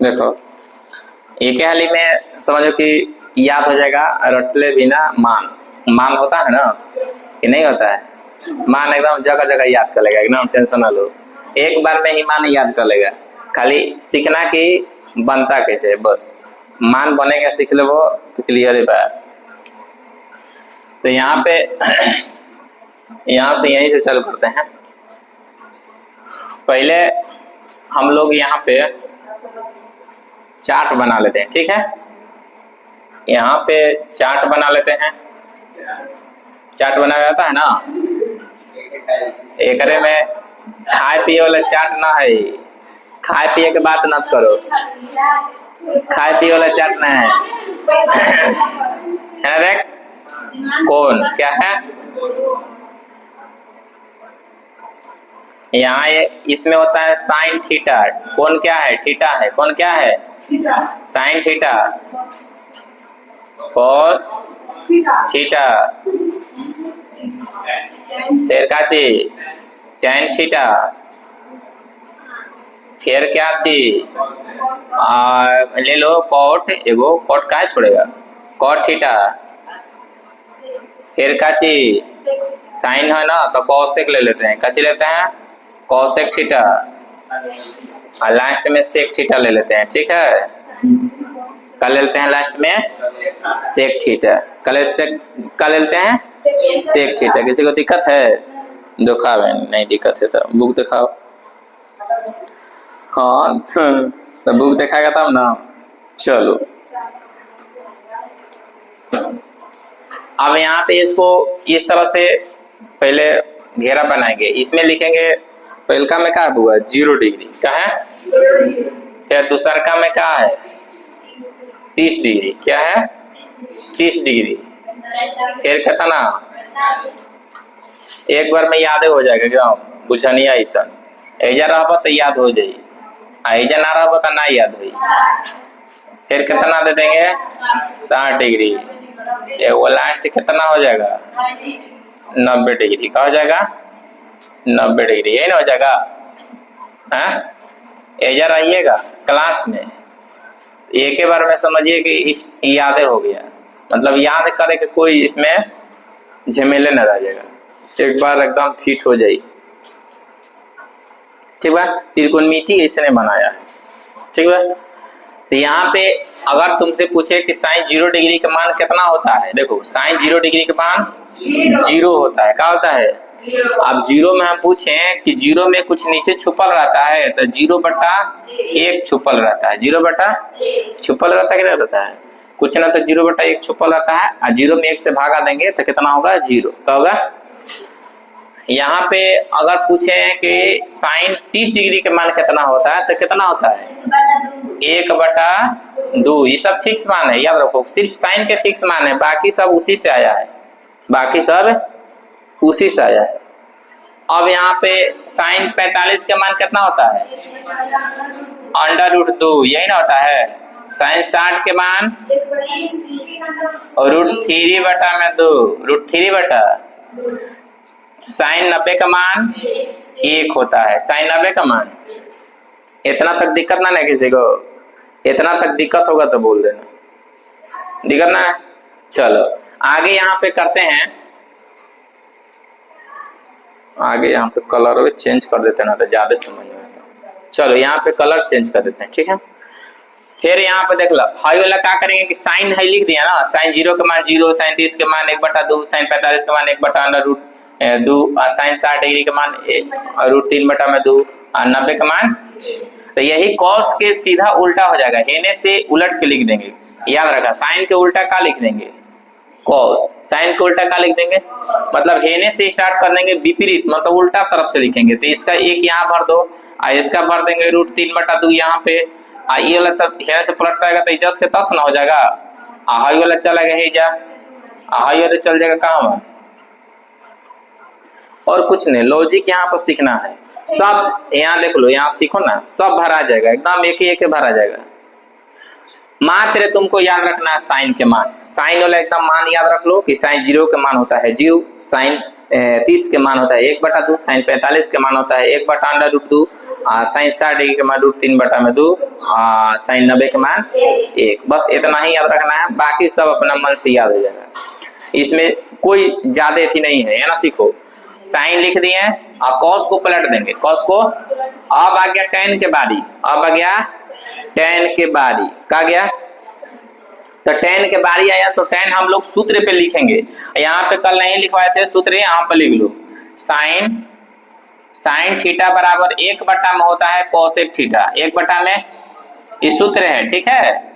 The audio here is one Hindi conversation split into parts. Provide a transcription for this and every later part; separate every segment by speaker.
Speaker 1: देखो एक हाली में समझो कि याद हो जाएगा, रटले बिना मान। मान होता है ना कि नहीं होता है? मान एकदम जगह जगह याद कर लेगा, एकदम टेंशन ना लो, एक बार में ही मान याद कर लेगा। खाली सीखना कि बनता कैसे, बस मान बनेगा सीख लो वो तो क्लियर है बात। तो यहाँ पे यहाँ से यहीं से चालू करते हैं। पहले हम लोग यहाँ पे चार्ट बना लेते हैं, ठीक है? यहाँ पे चार्ट बना लेते हैं। चार्ट बनाया जाता है ना, एकरे में खाए पिए वाला चार्ट ना है। खाए पिए के बात मत करो, खाए पिए वाला चार्ट ना है। है ना? देख कौन क्या है यहाँ, ये इसमें होता है साइन थीटा। कौन क्या है? थीटा है। कौन क्या है? Sine theta. Cos theta. फिर क्या चीज? Tan theta. फिर क्या चीज? ले लो कॉट, एगो कॉट का छोड़ेगा, कॉट थीटा। फिर क्या चीज? साइन है ना तो कॉसेक ले लेते हैं। कैसे लेते हैं? Cosec theta. और लास्ट में सेक थीटा ले लेते हैं, ठीक है? क्या लेते हैं लास्ट में? Sec theta. क्या लेते हैं? Sec theta. किसी को दिक्कत है? दिखाओ, नहीं दिक्कत है तो बुक दिखाओ। हाँ तो बुक दिखाएगा तब ना। चलो अब यहाँ पे इसको इस तरह से पहले घेरा बनाएंगे। इसमें लिखेंगे पहले का में क्या हुआ? 0 डिग्री क्या है? फिर दूसरा का में क्या है? 30 डिग्री। क्या है? 30 डिग्री। फिर कितना? एक बार में याद हो जाएगा क्या? बुझनिया ऐसा एजा रहा तो याद हो जाए, एजा ना रहा तो ना याद हो। फिर कितना दे देंगे? 60 डिग्री। वो लास्ट कितना हो जाएगा? 90 डिग्री। क्या हो जाएगा? 90 डिग्री। यही ना हो जाएगा? एजा रहिएगा क्लास में, एक ही बार में समझिए कि इस याद हो गया। मतलब याद करे कि कोई इसमें झमेले न रह जाएगा, एक बार एकदम फिट हो जाए। ठीक है? त्रिकोणमिति इसने बनाया है, ठीक है? तो यहाँ पे अगर तुमसे पूछे कि साइन 0 डिग्री का मान कितना होता है, देखो साइन 0 डिग्री का मान 0 होता है। क्या होता है? अब 0 में हम पूछें कि 0 में कुछ नीचे छुपल रहता है तो 0/1 छुपल रहता है। 0/1 छुपल रहता है, क्या रहता है? कुछ ना तो 0/1 छुपल रहता है। और 0 में 1 से भागा देंगे तो कितना होगा? 0। क्या होगा? यहाँ पे अगर पूछे कि साइन 30 डिग्री के मान कितना होता है तो कितना होता है? 1/2। ये सब फिक्स मान है, याद रखो। सिर्फ साइन के फिक्स मान है, बाकी सब उसी से आया है, बाकी सब उसी से आया है। अब यहाँ पे साइन 45 का मान कितना होता है? √2। यही ना होता है? साइन 60 के मान √3/2। √3/। साइन 90 का मान 1 होता है। साइन 90 का मान। इतना तक दिक्कत ना किसी को? इतना तक दिक्कत होगा तो बोल देना, दिक्कत ना। चलो आगे यहाँ पे करते हैं। आगे यहाँ पे कलर चेंज कर देते हैं ना तो ज्यादा समझ में आता। चलो यहाँ पे कलर चेंज कर देते हैं, ठीक है? फिर यहाँ पे देख लो, हाई वाला क्या करेंगे कि साइन है लिख दिया ना। साइन 0 का मान 0, साइन 30 के मान 1/2, साइन 45 के मान 1/√2, साइन 60 डिग्री के मान √3/2, और 90 का मान। तो यही कॉस के सीधा उल्टा हो जाएगा, हेने से उलट के लिख देंगे। याद रखा, साइन के उल्टा क्या लिख देंगे? कॉस। साइन के उल्टा क्या लिख देंगे? मतलब हेने से स्टार्ट कर देंगे, विपरीत मतलब उल्टा तरफ से लिखेंगे। तो इसका 1 यहाँ भर दो, और इसका भर देंगे √3/2 यहाँ पे। ये वाला तब हेने से पलट पाएगा तो जस के तस ना हो जाएगा। हाई वाला चलेगा हेजा, हाई वाला चल जाएगा कहाँ? और कुछ नहीं, लॉजिक यहाँ पर सीखना है। सब यहाँ देख लो, यहाँ सीखो ना, सब भरा जाएगा, एकदम एक ही भरा जाएगा। मात्र तुमको याद रखना है साइन के मान। साइन वाला एकदम मान याद रख लो कि साइन 0 के मान होता है 0, साइन 30 के मान होता है 1/2, साइन 45 के मान होता है 1/√2, साइन 60 डिग्री के मान √3/2, साइन 90 के मान 1। बस इतना ही याद रखना है, बाकी सब अपना मन से याद हो जाएगा। इसमें कोई ज्यादा थी नहीं है ना। सीखो, साइन लिख दिए, अब कॉस को पलट देंगे, कॉस को। अब आ गया tan के बारी, अब आ गया tan के बारी, क्या गया? तो tan के बारी आया तो tan हम लोग सूत्र पे लिखेंगे। यहाँ पे कल नहीं लिखवाए थे सूत्र, यहाँ पे लिख लो। साइन थीटा बराबर 1/, में होता है कोसेक थीटा, 1/, में इस सूत्र है, ठीक है।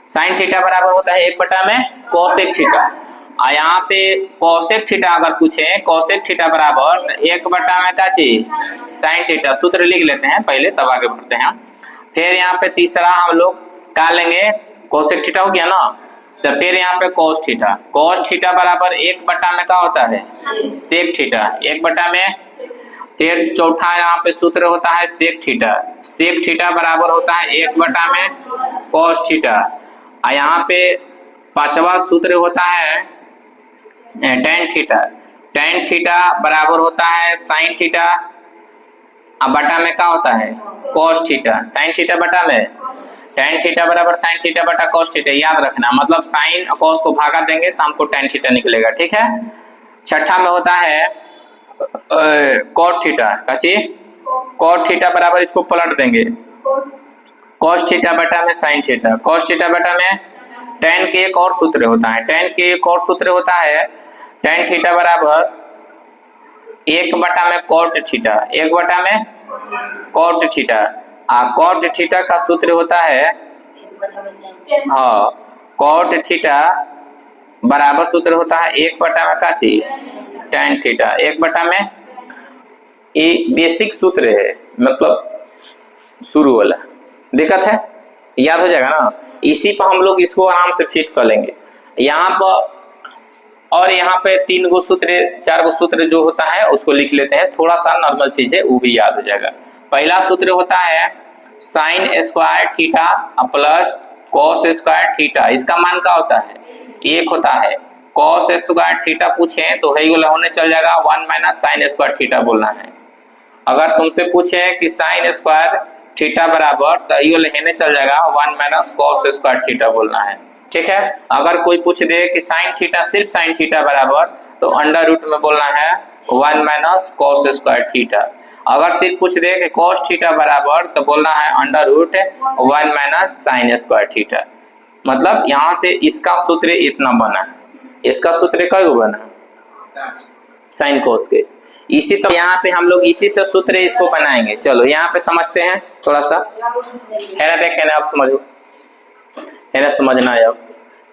Speaker 1: साइन थीटा बराबर होता है 1/, में कोसेक थीटा। और यहाँ पे कोसेक थीटा अगर पूछे, कोसेक थीटा बराबर 1/, में क्या चीज? Sine theta. सूत्र लिख लेते हैं पहले, तब आगे बढ़ते हैं। फिर यहाँ पे तीसरा हम लोग क्या लेंगे? कोसेक थीटा हो गया ना, तो फिर यहाँ पे कोस थीटा। कोस थीटा बराबर 1/, में क्या होता है? सेक थीटा, 1/, में। फिर चौथा यहाँ पे सूत्र होता है सेक थीटा। सेक थीटा बराबर होता है 1/, में कोस थीटा। और यहाँ पे पांचवा सूत्र होता है tan थीटा। tan थीटा बराबर होता है साइन थीटा, अब बटा में क्या होता है? Cos theta. साइन थीटा बटा में tan थीटा बराबर साइन थीटा बटा कोस थीटा, याद रखना। मतलब साइन और कोस को भागा देंगे तो हमको tan थीटा निकलेगा, ठीक है। छठा में होता है cot थीटा, कची cot थीटा बराबर, इसको पलट देंगे, cos थीटा बटा में साइन थीटा। cos थीटा बटा में tan के एक और सूत्र होता है, tan के एक और सूत्र होता है tan थीटा बराबर 1/, में cot थीटा, 1/, में cot थीटा। cot थीटा का सूत्र होता है, हाँ, cot थीटा बराबर सूत्र होता है 1/, में का चीज? tan थीटा, 1/, में। ये बेसिक सूत्र है, मतलब शुरू वाला। दिक्कत है? याद हो जाएगा ना। इसी पर हम लोग इसको आराम से फिट कर लेंगे। यहाँ पर और यहाँ पे 3 गो सूत्र 4 गो सूत्र जो होता है उसको लिख लेते हैं, थोड़ा सा नॉर्मल चीज है, वो भी याद हो जाएगा। पहला सूत्र होता है sign square theta plus cos square theta. इसका मान क्या होता है? 1 होता है। कॉस स्क्वायर थीटा पूछे तो है वाला होने चल जाएगा 1 - साइन स्क्वायर थीटा बोलना है। अगर तुमसे पूछे कि साइन स्क्वायर थीटा बराबर, तो ये वाला होने चल जाएगा 1 - कॉस स्क्वायर थीटा बोलना है, ठीक है। अगर कोई पूछ दे कि साइन थीटा सिर्फ साइन थीटा बराबर, तो अंडर रूट में बोलना है 1 - कॉस स्क्वायर थीटा। अगर सिर्फ पूछ दे कि कॉस थीटा बराबर, तो बोलना है under root 1 - sine square theta. मतलब यहाँ से इसका सूत्र इतना बना, इसका सूत्र क्या बना? साइन कोस के। इसी तो यहाँ पे हम लोग इसी से सूत्र इसको बनाएंगे। चलो यहाँ पे समझते हैं थोड़ा सा, है ना। देखें ना, आप समझो, है ना, समझना है। अब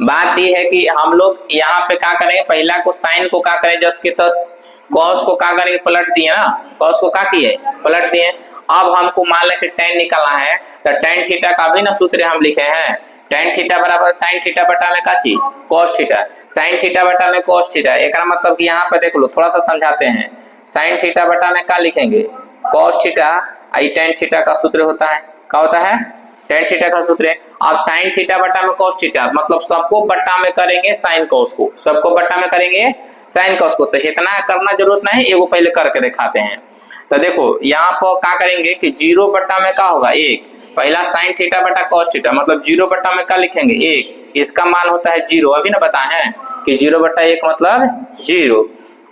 Speaker 1: बात यह है कि हम लोग यहाँ पे क्या करेंगे? पहला को साइन को क्या करें? जस के तस। कॉस को क्या करेंगे? पलट दिए ना, कॉस को क्या किए? पलट दिए। अब हमको मान लें कि tan निकालना है, तो tan थीटा का भी ना सूत्र हम लिखे हैं, tan थीटा बराबर साइन थीटा बटा में का चीज? Cos theta. साइन थीटा बटा में कॉस थीटा। एक मतलब कि यहाँ पे देख लो, थोड़ा सा समझाते हैं। साइन थीटा बटा में क्या लिखेंगे? Cos theta. आई tan थीटा का सूत्र होता है, क्या होता है? tan थीटा का सूत्र है। अब साइन थीटा बटा में कॉस थीटा, मतलब सबको बटा में करेंगे साइन कॉस को, सबको बटा में करेंगे साइन कॉस को। तो इतना करना जरूरत नहीं, एगो पहले करके दिखाते हैं। तो देखो यहाँ पर क्या करेंगे कि 0 बटा में क्या होगा? 1। पहला साइन थीटा बटा कॉस थीटा, मतलब 0 बटा में क्या लिखेंगे? 1। इसका मान होता है 0, अभी ना बताए हैं कि 0/1 मतलब 0।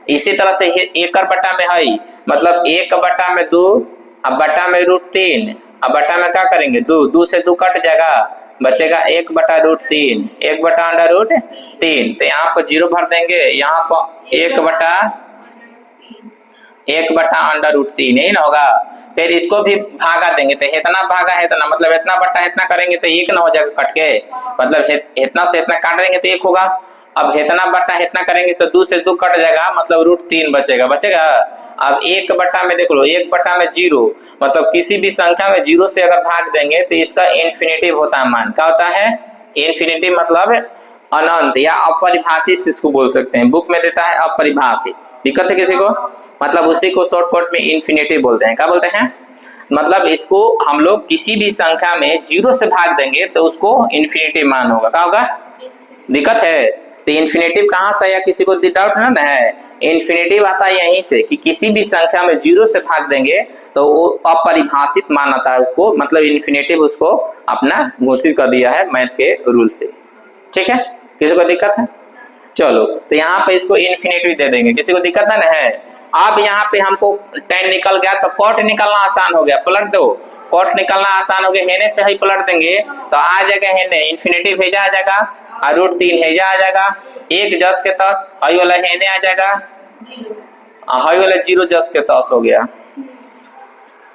Speaker 1: इसी तरह से 1 बटा में है, मतलब 1 बटा में 2, अब बटा में √3, अब बटा में क्या करेंगे? 2, 2 से 2 कट जाएगा, बचेगा 1/√3, 1/√3। तो यहाँ पर 0 भर देंगे, यहाँ पर 1/√3 यही ना होगा। फिर इसको भी भागा देंगे, तो इतना भागा है इतना, मतलब इतना बटा इतना करेंगे तो 1 ना हो जाएगा कट के, मतलब इतना से इतना काट देंगे तो 1 होगा। अब इतना बटा इतना करेंगे तो 2 से 2 कट जाएगा, मतलब √3 बचेगा। अब 1 बटा में देख लो, 1 बटा में 0, मतलब किसी भी संख्या में 0 से अगर भाग देंगे तो इसका इन्फिनेटिव होता है मान। क्या होता है? इन्फिनेटिव मतलब अनंत या अपरिभाषित इसको बोल सकते हैं, बुक में देता है अपरिभाषित। दिक्कत है किसी को? मतलब उसी को शॉर्टकट में इन्फिनेटिव बोलते हैं। क्या बोलते हैं? मतलब इसको हम लोग किसी भी संख्या में 0 से भाग देंगे तो उसको इन्फिनेटिव मान होगा। क्या होगा? दिक्कत है? तो इन्फिनेटिव कहाँ से आया? किसी को डाउट ना है? इन्फिनेटिव आता है यहीं से कि किसी भी संख्या में 0 से भाग देंगे तो वो अपरिभाषित मान आता है उसको, मतलब इन्फिनेटिव उसको अपना घोषित कर दिया है मैथ के रूल से। ठीक है, किसी को दिक्कत है? चलो तो यहाँ पे इसको इन्फिनेटिव दे देंगे, किसी को दिक्कत है? अब यहाँ पे हमको tan निकल गया तो कॉट निकलना आसान हो गया, पलट दो, कॉट निकलना आसान हो गया, हेने से ही पलट देंगे तो आ जाएगा हेने, इन्फिनेटिव हेजा आ जाएगा और √3 हेजा आ जाएगा, 1 10 के 10, हई वाला हेने आ जाएगा, हई वाला 0 10 के 10 हो गया।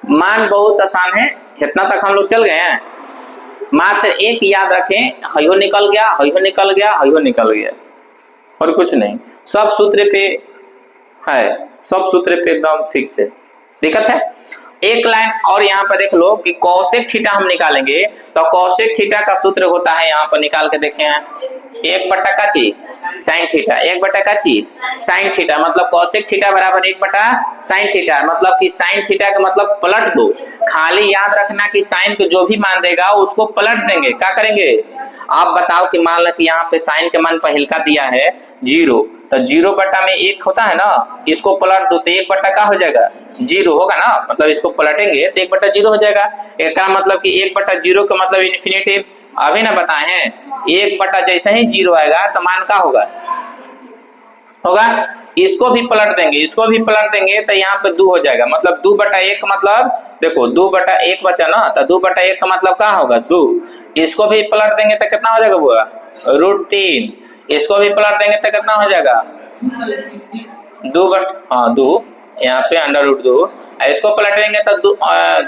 Speaker 1: मान बहुत आसान है, इतना तक हम लोग चल गए हैं। मात्र एक याद रखें, हयो निकल गया, हयो निकल गया, हयो निकल गया, और कुछ नहीं, सब सूत्र पे है, सब सूत्र पे एकदम ठीक से। दिक्कत है? एक लाइन और यहाँ पर देख लो कि कौशिक थीटा हम निकालेंगे तो कौशिक थीटा का सूत्र होता है, यहाँ पर निकाल के देखे हैं, 1 का चीज साइन थीटा, 1 का चीज साइन थीटा, मतलब कौशिक थीटा बराबर 1 साइन थीटा, मतलब कि साइन थीटा का मतलब पलट दो। खाली याद रखना कि साइन को जो भी मान देगा उसको पलट देंगे। क्या करेंगे? आप बताओ कि मान लो कि यहाँ पे साइन के मान पहल का दिया है 0, तो 0 बटा में 1 होता है ना, इसको पलट दो तो 1 बटा का हो जाएगा 0 होगा ना, मतलब इसको पलटेंगे तो 1 बटा 0 हो जाएगा। इसका मतलब कि 1 बटा 0 का मतलब इन्फिनेटिव अभी ना बताए हैं, 1 बटा जैसे ही 0 आएगा तो मान का होगा, इसको भी पलट देंगे, इसको भी पलट देंगे तो यहाँ पे 2 हो जाएगा, मतलब 2 बटा 1 मतलब देखो 2 बटा 1 बचा ना, तो 2 बटा 1 का मतलब क्या होगा 2, इसको भी पलट देंगे तो कितना हो जाएगा बुआ √3, इसको भी पलट देंगे तो कितना हो जाएगा 2 यहाँ पे √2, इसको पलट देंगे तो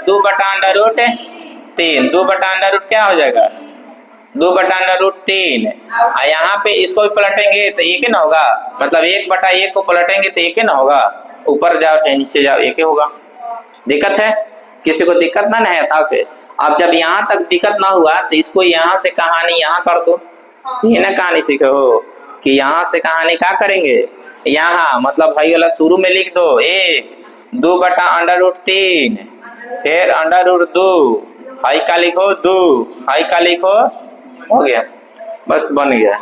Speaker 1: 2 बटा √3, 2 बटा √ क्या हो जाएगा 2 बटा √3, और यहाँ पे इसको भी पलटेंगे तो 1 ही ना होगा, मतलब 1 बटा 1 को पलटेंगे तो 1 ही ना होगा, ऊपर जाओ चाहे नीचे जाओ 1 ही होगा। दिक्कत है? किसी को दिक्कत ना है? ताऊ पे अब जब यहाँ तक दिक्कत ना हुआ तो इसको यहाँ से कहानी यहाँ कर दो, ये ना कहानी सीखे हो कि यहाँ से कहानी क्या करेंगे, यहाँ मतलब भाई वाला शुरू में लिख दो 1 2 बटा √3, फिर √2, हाई का लिखो 2, हाई का लिखो, हो गया, बस बन गया।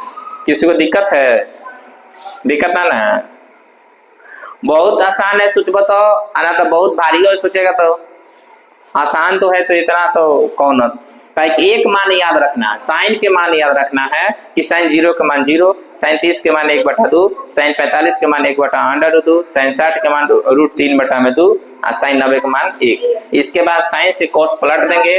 Speaker 1: किसी को दिक्कत है? दिक्कत ना है? बहुत आसान है, सोच बताओ, आना तो बहुत भारी हो, सोचेगा तो आसान तो है, तो इतना तो कौन, एक मान याद रखना, साइन के मान याद रखना है कि साइन 0 के मान 0, साइन 30 के मान 1 बटा 2, साइन 45 के मान 1 बटा √2, साइन 60 के मान √3 बटा में 2, और साइन 90 के मान 1। इसके बाद साइन से कॉस पलट देंगे,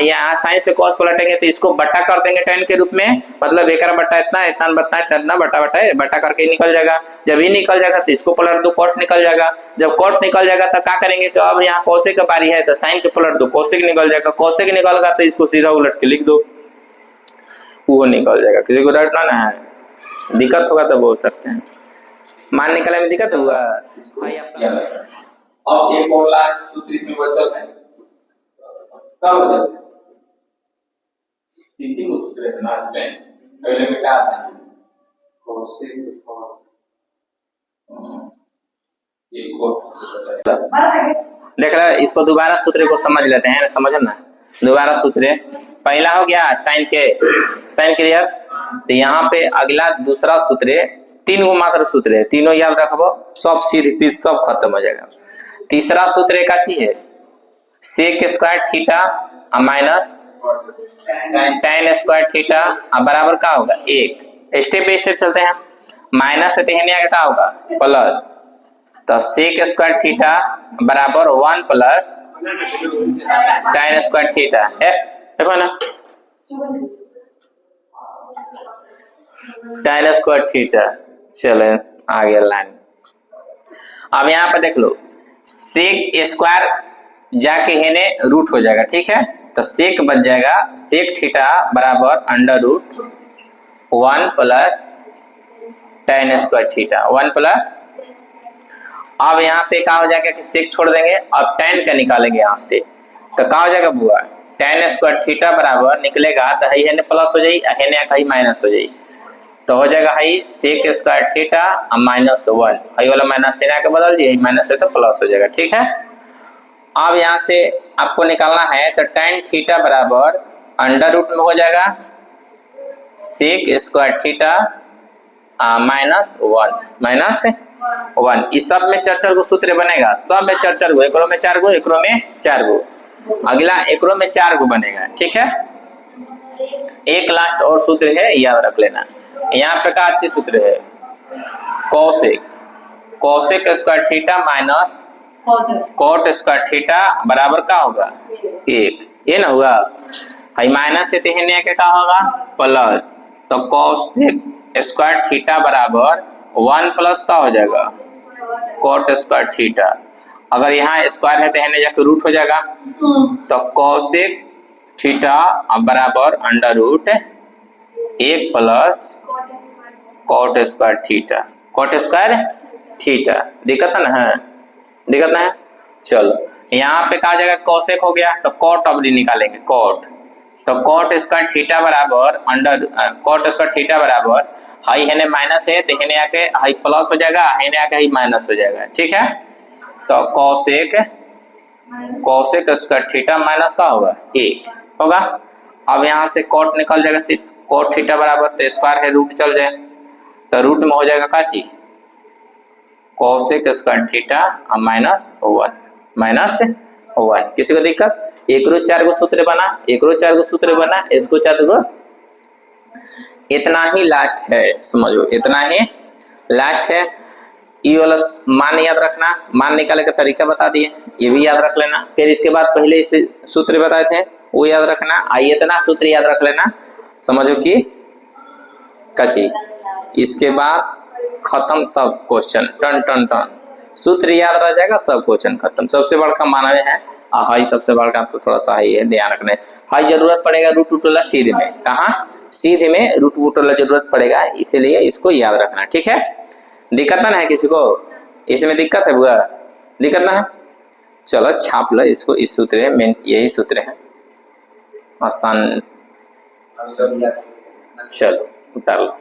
Speaker 1: यहाँ साइन से कॉस पलटेंगे तो इसको बटा कर देंगे tan के रूप में, मतलब 1 बटा इतना, इतना बटा इतना, बटा बटा बटा करके निकल जाएगा। जब ये निकल जाएगा तो इसको पलट दो, कॉट निकल जाएगा। जब कॉट निकल जाएगा तो क्या करेंगे कि अब यहाँ कौशिक की बारी है तो साइन के पलट दो, कौशिक निकल जाएगा, कौशिक निकल गया तो इसको सीधा उलट के लिख दो, वो निकल जाएगा। किसी को डरना ना है? दिक्कत होगा तो बोल सकते हैं, मान निकलने में दिक्कत हुआ। अब एक और लास्ट सूत्र इसमें बचल है, क्या बचल है? तीन को सूत्र है ना, इसमें पहले में क्या आता है कौशिक एक और देख रहा है, इसको दोबारा सूत्र को समझ लेते हैं, समझो ना, दोबारा सूत्र पहला हो गया साइन के, साइन क्लियर, तो यहाँ पे अगला दूसरा सूत्र, 3 गो मात्र सूत्र है, तीनों याद रखबो, सब सीध पीठ सब खत्म हो जाएगा। तीसरा सूत्र का चीज है sec square theta minus tan square theta बराबर का होगा 1, स्टेप बाय स्टेप चलते हैं, माइनस है तो यहाँ क्या होगा प्लस, तो सेक स्क्वायर थीटा बराबर 1 प्लस tan स्क्वायर थीटा है, देखो ना tan स्क्वायर थीटा। चलो आ गया लाइन। अब यहाँ पे देख लो सेक स्क्वायर जाके हेने रूट हो जाएगा, ठीक है, तो सेक बच जाएगा सेक थीटा बराबर √1 plus tan square theta 1 plus, अब यहाँ पे क्या हो जाएगा कि सेक छोड़ देंगे, अब tan का निकालेंगे यहाँ से, तो क्या हो जाएगा बुआ tan स्क्वायर थीटा बराबर निकलेगा तो है हेने प्लस हो जाए, हेने कहीं माइनस हो जाए, तो हो जाएगा है सेक स्क्वायर थीटा -1, है वाला माइनस से के बदल दिए, माइनस है तो प्लस हो जाएगा, ठीक है। अब यहाँ से आपको निकालना है तो tan थीटा बराबर √ में हो जाएगा सेक स्क्वायर थीटा -1 माइनस, 1। इस सब में चार गो सूत्र बनेगा, सब में चार गो, एकरो में 4 गो, एकरो में 4 गो, अगला एकरो में 4 गो बनेगा। ठीक है, एक लास्ट और सूत्र है, याद रख लेना। यहाँ पे का अच्छी सूत्र है, cosec square theta minus cot square theta बराबर का होगा 1। ये ना होगा, हाई माइनस से तेहने के का होगा प्लस, तो कॉसेक स्क्वायर थीटा बराबर 1 प्लस का हो जाएगा कॉट स्क्वायर थीटा। अगर यहाँ स्क्वायर है तो यहाँ जाकर रूट हो जाएगा, तो कॉसेक थीटा बराबर under root 1 plus cot square theta, cot square theta. दिक्कत है ना, दिक्कत ना है। चलो यहाँ पे कहा जाएगा कॉसेक हो गया, तो कॉट अब निकालेंगे कॉट, तो कॉट स्क्वायर थीटा बराबर अंडर कॉट स्क्वायर थीटा बराबर हाई हेने माइनस है तो हेने आके हाई प्लस हो जाएगा, हेने आके हाई माइनस हो जाएगा। ठीक है, तो कॉसेक स्क्वायर थीटा माइनस का होगा 1 होगा। अब यहाँ से कॉट निकल जाएगा, सिर्फ कॉट थीटा बराबर तो स्क्वायर है रूट चल जाए, तो रूट में हो जाएगा काची कॉसेक स्क्वायर थीटा माइनस 1। किसी को दिक्कत? एक रो 4 गो सूत्र बना, एक रो 4 गो सूत्र बना, इसको 4 गो, इतना ही लास्ट है, समझो इतना ही लास्ट है। ये वाला मान याद रखना, मान निकाले का तरीका बता दिए, ये भी याद रख लेना। फिर इसके बाद पहले इस सूत्र बताए थे वो याद रखना, आइए इतना सूत्र याद रख लेना, समझो कि कची। इसके बाद खत्म सब क्वेश्चन, टन टन टन सूत्र याद रह जाएगा, सब क्वेश्चन खत्म। सबसे बड़का मानव है हाई, सबसे बड़का तो थोड़ा सा हाई है, ध्यान रखना। हाई जरूरत पड़ेगा रूट वूट सीधे में, कहाँ सीधे में रूट वूट जरूरत पड़ेगा, इसीलिए इसको याद रखना। ठीक है, दिक्कत ना है किसी को, इसमें दिक्कत है बुआ, दिक्कत ना है। चलो छाप लो इसको, इस सूत्र है मेन, यही सूत्र है आसान। चलो उतार लो।